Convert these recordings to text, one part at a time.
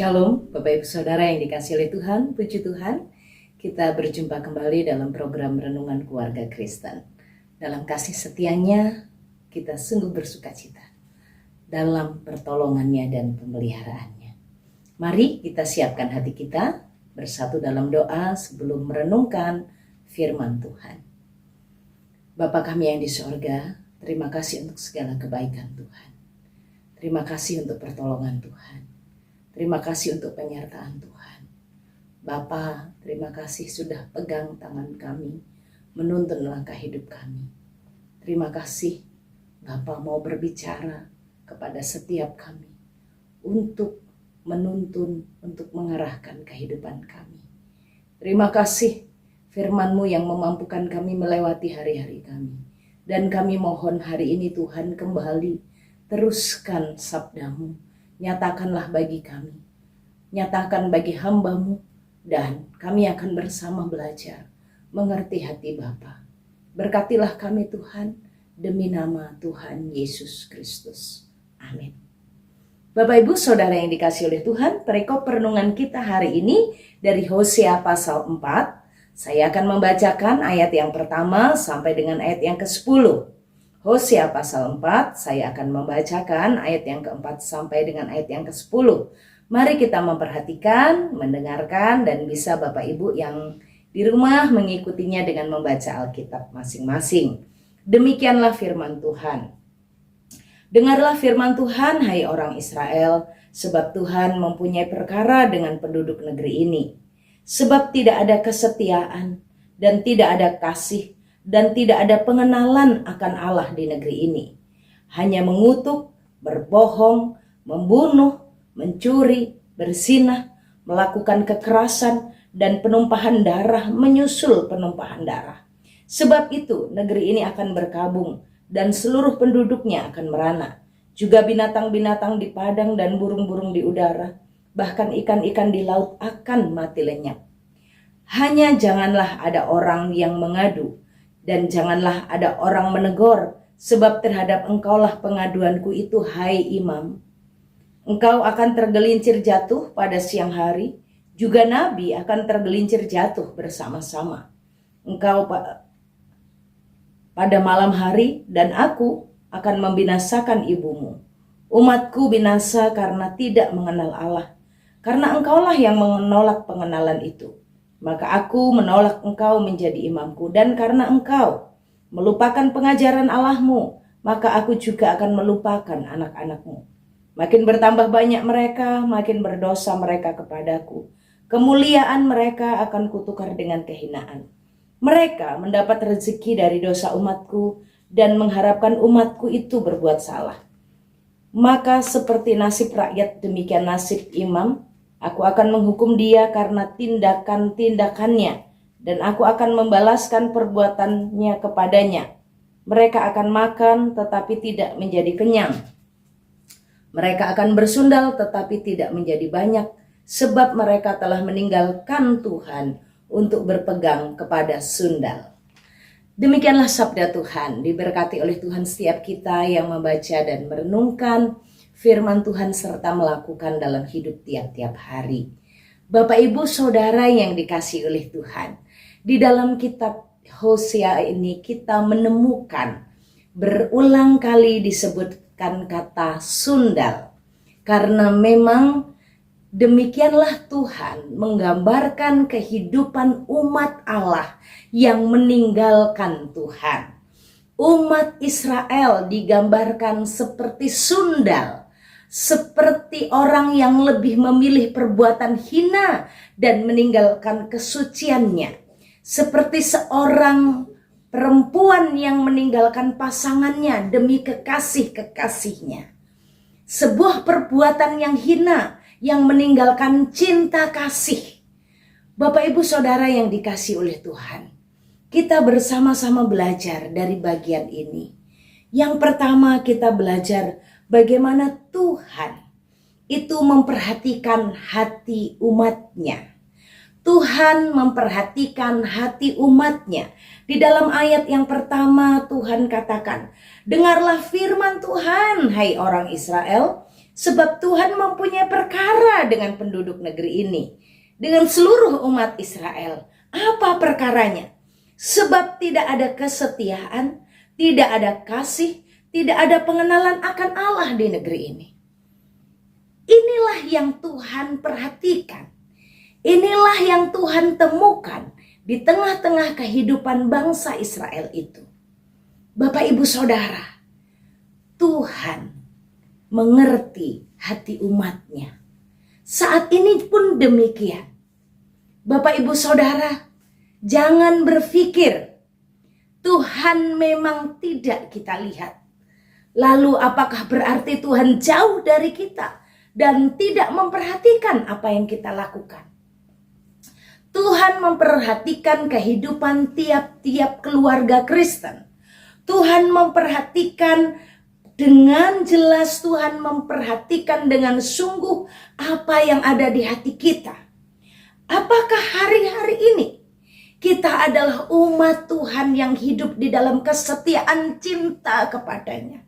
Shalom, Bapak Ibu Saudara yang dikasihi oleh Tuhan, puji Tuhan. Kita berjumpa kembali dalam program Renungan Keluarga Kristen. Dalam kasih setianya, kita sungguh bersuka cita dalam pertolongannya dan pemeliharaannya. Mari kita siapkan hati kita bersatu dalam doa sebelum merenungkan firman Tuhan. Bapa kami yang di sorga, terima kasih untuk segala kebaikan Tuhan. Terima kasih untuk pertolongan Tuhan. Terima kasih untuk penyertaan Tuhan. Bapa, terima kasih sudah pegang tangan kami, menuntun langkah hidup kami. Terima kasih Bapa mau berbicara kepada setiap kami untuk menuntun, untuk mengarahkan kehidupan kami. Terima kasih firman-Mu yang memampukan kami melewati hari-hari kami. Dan kami mohon hari ini Tuhan kembali teruskan sabda-Mu. Nyatakanlah bagi kami, nyatakan bagi hamba-Mu, dan kami akan bersama belajar mengerti hati Bapa. Berkatilah kami Tuhan, demi nama Tuhan Yesus Kristus. Amin. Bapak Ibu Saudara yang dikasihi oleh Tuhan, perikop perenungan kita hari ini dari Hosea pasal 4. Saya akan membacakan ayat yang pertama sampai dengan ayat yang ke-10. Hosea pasal 4, saya akan membacakan ayat yang ke-4 sampai dengan ayat yang ke-10. Mari kita memperhatikan, mendengarkan, dan bisa Bapak Ibu yang di rumah mengikutinya dengan membaca Alkitab masing-masing. Demikianlah firman Tuhan. Dengarlah firman Tuhan, hai orang Israel, sebab Tuhan mempunyai perkara dengan penduduk negeri ini. Sebab tidak ada kesetiaan dan tidak ada kasih, dan tidak ada pengenalan akan Allah di negeri ini. Hanya mengutuk, berbohong, membunuh, mencuri, berzinah, melakukan kekerasan, dan penumpahan darah menyusul penumpahan darah. Sebab itu negeri ini akan berkabung, dan seluruh penduduknya akan merana. Juga binatang-binatang di padang dan burung-burung di udara, bahkan ikan-ikan di laut akan mati lenyap. Hanya janganlah ada orang yang mengadu, dan janganlah ada orang menegur, sebab terhadap engkaulah pengaduanku itu, hai imam. Engkau akan tergelincir jatuh pada siang hari, juga nabi akan tergelincir jatuh bersama-sama. Engkau pada malam hari, dan aku akan membinasakan ibumu. Umatku binasa karena tidak mengenal Allah, karena engkaulah yang menolak pengenalan itu. Maka aku menolak engkau menjadi imamku, dan karena engkau melupakan pengajaran Allahmu, maka aku juga akan melupakan anak-anakmu. Makin bertambah banyak mereka, makin berdosa mereka kepadaku. Kemuliaan mereka akan kutukar dengan kehinaan. Mereka mendapat rezeki dari dosa umatku, dan mengharapkan umatku itu berbuat salah. Maka seperti nasib rakyat, demikian nasib imam. Aku akan menghukum dia karena tindakan-tindakannya, dan aku akan membalaskan perbuatannya kepadanya. Mereka akan makan tetapi tidak menjadi kenyang. Mereka akan bersundal tetapi tidak menjadi banyak, sebab mereka telah meninggalkan Tuhan untuk berpegang kepada sundal. Demikianlah sabda Tuhan. Diberkati oleh Tuhan setiap kita yang membaca dan merenungkan firman Tuhan serta melakukan dalam hidup tiap-tiap hari. Bapak Ibu Saudara yang dikasihi oleh Tuhan, di dalam kitab Hosea ini kita menemukan berulang kali disebutkan kata sundal. Karena memang demikianlah Tuhan menggambarkan kehidupan umat Allah yang meninggalkan Tuhan. Umat Israel digambarkan seperti sundal, seperti orang yang lebih memilih perbuatan hina dan meninggalkan kesuciannya, seperti seorang perempuan yang meninggalkan pasangannya demi kekasih-kekasihnya. Sebuah perbuatan yang hina yang meninggalkan cinta kasih. Bapak Ibu Saudara yang dikasihi oleh Tuhan, kita bersama-sama belajar dari bagian ini. Yang pertama kita belajar bagaimana Tuhan itu memperhatikan hati umatnya. Tuhan memperhatikan hati umatnya. Di dalam ayat yang pertama Tuhan katakan, dengarlah firman Tuhan, hai orang Israel, Sebab Tuhan mempunyai perkara dengan penduduk negeri ini, dengan seluruh umat Israel. Apa perkaranya? Sebab tidak ada kesetiaan, tidak ada kasih, tidak ada pengenalan akan Allah di negeri ini. Inilah yang Tuhan perhatikan. Inilah yang Tuhan temukan di tengah-tengah kehidupan bangsa Israel itu. Bapak Ibu Saudara, Tuhan mengerti hati umatnya. Saat ini pun demikian. Bapak Ibu Saudara, jangan berpikir Tuhan memang tidak kita lihat. Lalu apakah berarti Tuhan jauh dari kita dan tidak memperhatikan apa yang kita lakukan? Tuhan memperhatikan kehidupan tiap-tiap keluarga Kristen. Tuhan memperhatikan dengan jelas, Tuhan memperhatikan dengan sungguh apa yang ada di hati kita. Apakah hari-hari ini kita adalah umat Tuhan yang hidup di dalam kesetiaan cinta kepadanya?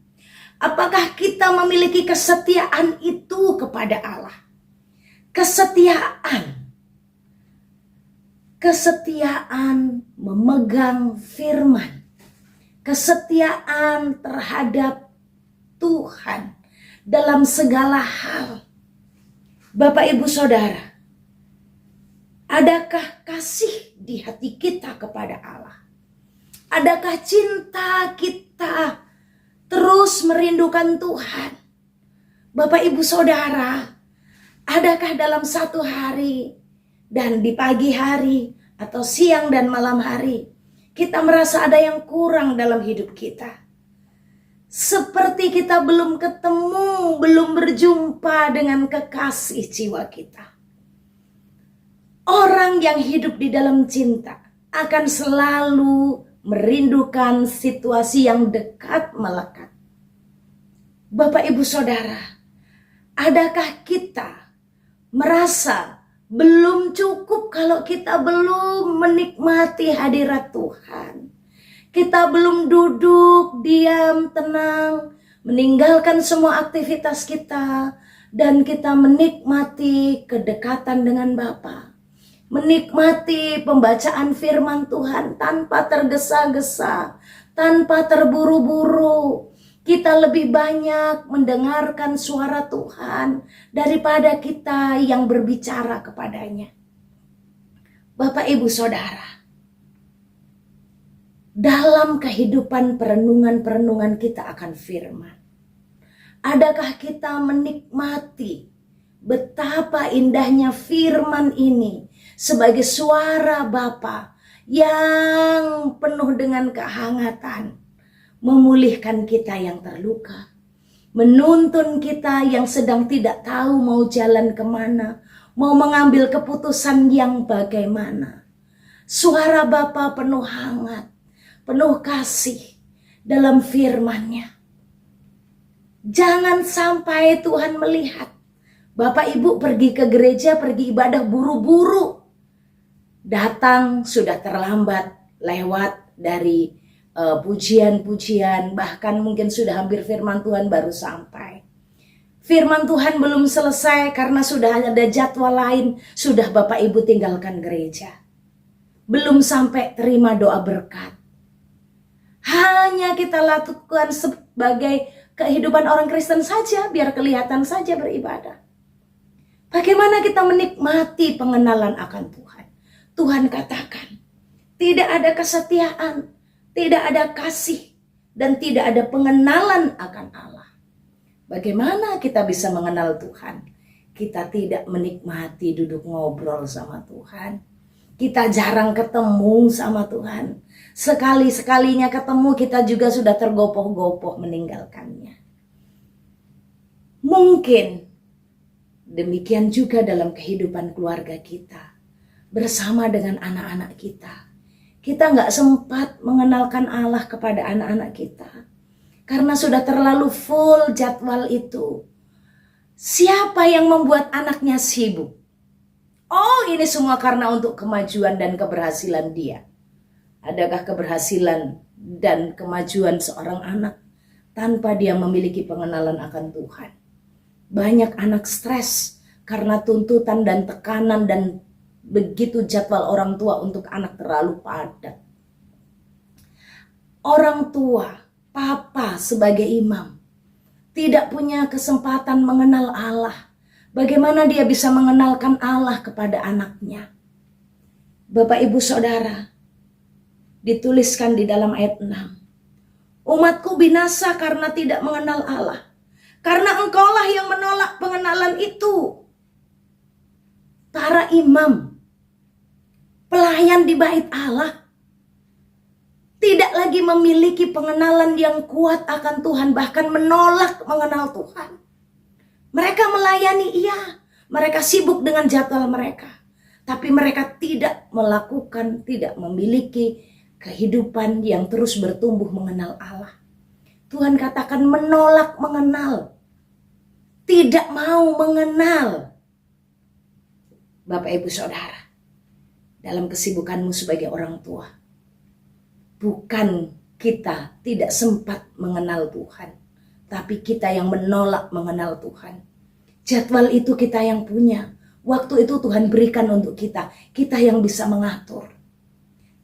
Apakah kita memiliki kesetiaan itu kepada Allah? Kesetiaan memegang firman. Kesetiaan terhadap Tuhan dalam segala hal. Bapak Ibu Saudara, adakah kasih di hati kita kepada Allah? Adakah cinta kita terus merindukan Tuhan? Bapak Ibu Saudara, adakah dalam satu hari dan di pagi hari atau siang dan malam hari kita merasa ada yang kurang dalam hidup kita? Seperti kita belum ketemu, belum berjumpa dengan kekasih jiwa kita. Orang yang hidup di dalam cinta akan selalu merindukan situasi yang dekat melekat. Bapak Ibu Saudara, adakah kita merasa belum cukup kalau kita belum menikmati hadirat Tuhan? Kita belum duduk, diam, tenang, meninggalkan semua aktivitas kita, dan kita menikmati kedekatan dengan Bapa. Menikmati pembacaan firman Tuhan tanpa tergesa-gesa, tanpa terburu-buru. Kita lebih banyak mendengarkan suara Tuhan daripada kita yang berbicara kepadanya. Bapak Ibu Saudara, dalam kehidupan perenungan-perenungan kita akan firman, adakah kita menikmati betapa indahnya firman ini sebagai suara Bapa yang penuh dengan kehangatan, memulihkan kita yang terluka, menuntun kita yang sedang tidak tahu mau jalan kemana, mau mengambil keputusan yang bagaimana. Suara Bapa penuh hangat, penuh kasih dalam firman-Nya. Jangan sampai Tuhan melihat Bapak Ibu pergi ke gereja, pergi ibadah buru-buru, datang sudah terlambat, lewat dari pujian-pujian, bahkan mungkin sudah hampir firman Tuhan baru sampai. Firman Tuhan belum selesai karena sudah ada jadwal lain, sudah Bapak Ibu tinggalkan gereja. Belum sampai terima doa berkat. Hanya kita lakukan sebagai kehidupan orang Kristen saja, biar kelihatan saja beribadah. Bagaimana kita menikmati pengenalan akan Tuhan? Tuhan katakan, tidak ada kesetiaan, tidak ada kasih, dan tidak ada pengenalan akan Allah. Bagaimana kita bisa mengenal Tuhan? Kita tidak menikmati duduk ngobrol sama Tuhan. Kita jarang ketemu sama Tuhan. Sekali-sekalinya ketemu kita juga sudah tergopoh-gopoh meninggalkannya. Mungkin demikian juga dalam kehidupan keluarga kita. Bersama dengan anak-anak kita. Kita gak sempat mengenalkan Allah kepada anak-anak kita. Karena sudah terlalu full jadwal itu. Siapa yang membuat anaknya sibuk? Oh, ini semua karena untuk kemajuan dan keberhasilan dia. Adakah keberhasilan dan kemajuan seorang anak tanpa dia memiliki pengenalan akan Tuhan? Banyak anak stres karena tuntutan dan tekanan dan begitu jadwal orang tua untuk anak terlalu padat. Orang tua, papa sebagai imam, tidak punya kesempatan mengenal Allah. Bagaimana dia bisa mengenalkan Allah kepada anaknya? Bapak Ibu Saudara, dituliskan di dalam ayat 6. Umatku binasa karena tidak mengenal Allah. Karena engkaulah yang menolak pengenalan itu. Para imam, pelayan di bait Allah, tidak lagi memiliki pengenalan yang kuat akan Tuhan, bahkan menolak mengenal Tuhan. Mereka melayani, iya, mereka sibuk dengan jadwal mereka, tapi mereka tidak melakukan, tidak memiliki kehidupan yang terus bertumbuh mengenal Allah. Tuhan katakan menolak mengenal, tidak mau mengenal. Bapak Ibu Saudara, dalam kesibukanmu sebagai orang tua, bukan kita tidak sempat mengenal Tuhan, tapi kita yang menolak mengenal Tuhan. Jadwal itu kita yang punya, waktu itu Tuhan berikan untuk kita, kita yang bisa mengatur.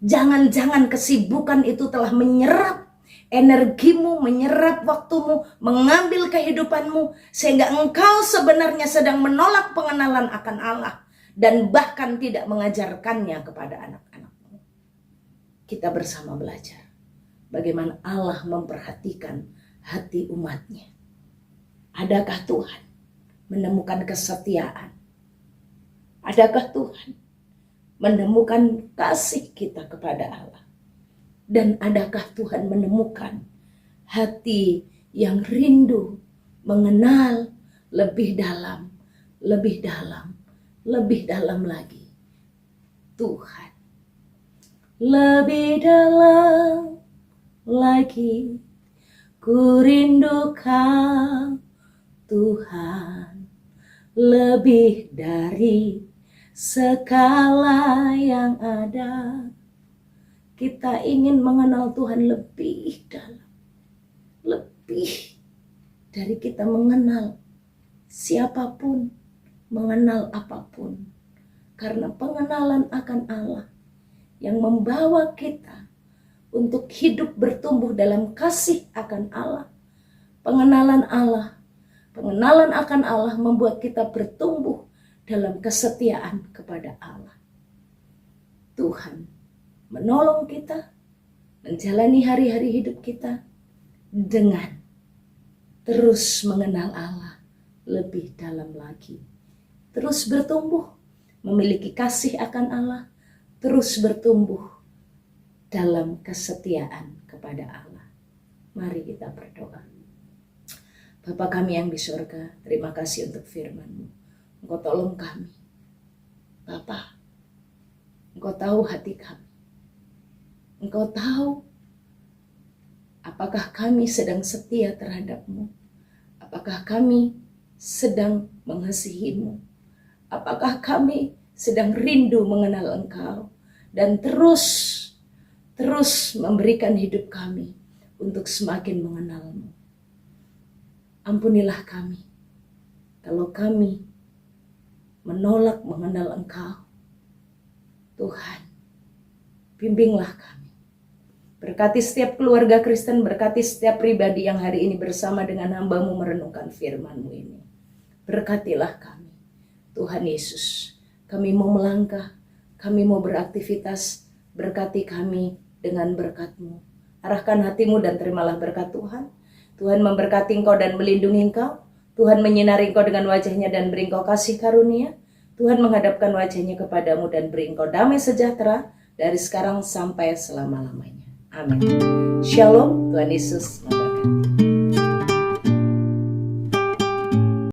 Jangan-jangan kesibukan itu telah menyerap energimu, menyerap waktumu, mengambil kehidupanmu, sehingga engkau sebenarnya sedang menolak pengenalan akan Allah dan bahkan tidak mengajarkannya kepada anak-anakmu. Kita bersama belajar bagaimana Allah memperhatikan hati umatnya. Adakah Tuhan menemukan kesetiaan? Adakah Tuhan menemukan kasih kita kepada Allah? Dan adakah Tuhan menemukan hati yang rindu mengenal lebih dalam, lebih dalam, lebih dalam lagi Tuhan? Lebih dalam lagi ku rindukan Tuhan, lebih dari segala yang ada. Kita ingin mengenal Tuhan lebih dalam, lebih dari kita mengenal siapapun, mengenal apapun. Karena pengenalan akan Allah yang membawa kita untuk hidup bertumbuh dalam kasih akan Allah. Pengenalan akan Allah membuat kita bertumbuh dalam kesetiaan kepada Allah. Tuhan menolong kita menjalani hari-hari hidup kita dengan terus mengenal Allah lebih dalam lagi. Terus bertumbuh, memiliki kasih akan Allah, terus bertumbuh dalam kesetiaan kepada Allah. Mari kita berdoa. Bapa kami yang di surga, terima kasih untuk firman-Mu. Engkau tolong kami. Bapa, Engkau tahu hati kami. Engkau tahu apakah kami sedang setia terhadap-Mu. Apakah kami sedang mengasihi-Mu. Apakah kami sedang rindu mengenal Engkau. Dan terus memberikan hidup kami untuk semakin mengenal-Mu. Ampunilah kami kalau kami menolak mengenal Engkau. Tuhan, bimbinglah kami. Berkati setiap keluarga Kristen, berkati setiap pribadi yang hari ini bersama dengan hamba-Mu merenungkan firman-Mu ini. Berkatilah kami. Tuhan Yesus, kami mau melangkah, kami mau beraktivitas, berkati kami dengan berkat-Mu. Arahkan hatimu dan terimalah berkat Tuhan. Tuhan memberkati engkau dan melindungi engkau. Tuhan menyinari engkau dengan wajahnya dan beri engkau kasih karunia. Tuhan menghadapkan wajahnya kepadamu dan beri engkau damai sejahtera dari sekarang sampai selama-lamanya. Amin. Shalom, Tuhan Yesus.